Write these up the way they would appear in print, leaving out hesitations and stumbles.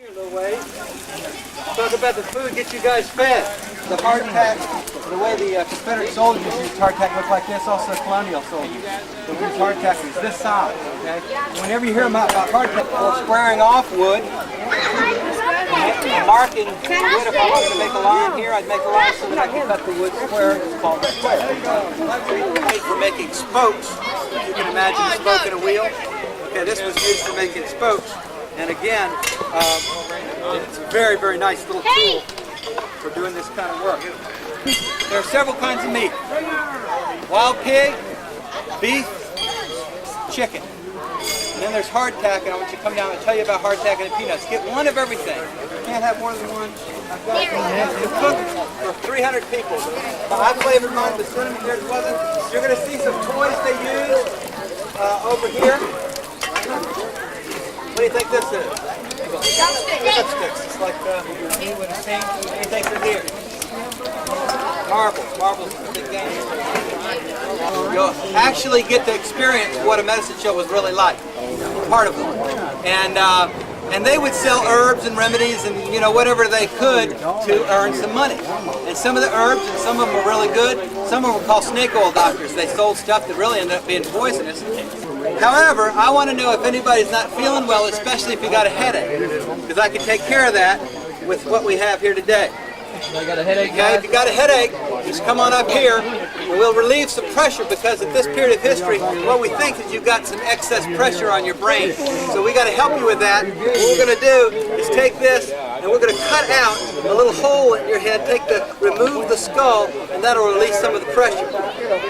Here a little way. Talk about the food, get you guys fed. The hardtack, the way the Confederate soldiers used hardtack looked like this, also colonial soldiers. They used hardtack is this size, okay? Whenever you hear about hardtack or squaring off wood, marking wood, if I wanted to make a line here, I'd make a line so that I could cut the wood square. It's called a square. Made for making spokes. You can imagine a spoke in a wheel. Okay, this was used for making spokes. And again, it's a very, very nice little tool for doing this kind of work. There are several kinds of meat. Wild pig, beef, chicken. And then there's hardtack, and I want you to come down and tell you about hardtack and peanuts. Get one of everything. You can't have more than one. I've got to cook for 300 people. I flavored mine with cinnamon. Theirs wasn't. You're going to see some toys they use over here. What do you think this is? Chopsticks. It's like you would have seen. What do you think they're here? Marbles. Marbles is a big game. You'll actually get to experience what a medicine show was really like. Part of them. And they would sell herbs and remedies and whatever they could to earn some money. And some of the herbs, and some of them were really good. Some of them were called snake oil doctors. They sold stuff that really ended up being poisonous. However, I want to know if anybody's not feeling well, especially if you got a headache, because I can take care of that with what we have here today. I got a headache, okay, if you got a headache, just come on up here and we'll relieve some pressure, because at this period of history, what we think is you've got some excess pressure on your brain. So we got to help you with that. What we're going to do is take this and we're going to cut out a little hole in your head, remove the skull, and that'll release some of the pressure.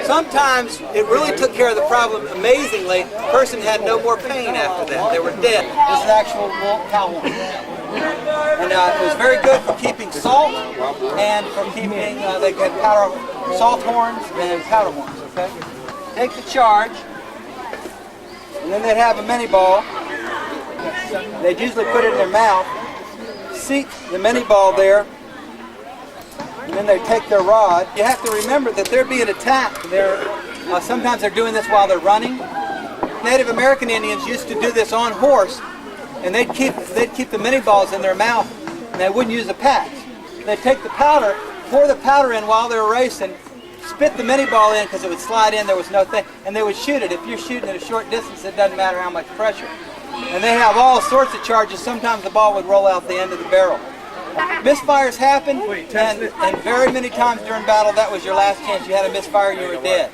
Sometimes it really took care of the problem amazingly. The person had no more pain after that. They were dead. This is actual cow horn. And it was very good for keeping salt and for keeping, they had powder, salt horns and powder horns, okay? Take the charge, and then they'd have a mini ball. They'd usually put it in their mouth, seat the mini ball there, and then they'd take their rod. You have to remember that they're being attacked. Sometimes they're doing this while they're running. Native American Indians used to do this on horse, and they'd keep the mini balls in their mouth, and they wouldn't use the packs. They'd take the powder, pour the powder in while they were racing, spit the mini ball in because it would slide in, there was no thing, and they would shoot it. If you're shooting at a short distance, it doesn't matter how much pressure. And they have all sorts of charges. Sometimes the ball would roll out the end of the barrel. Misfires happen, and very many times during battle, that was your last chance. You had a misfire, you were dead.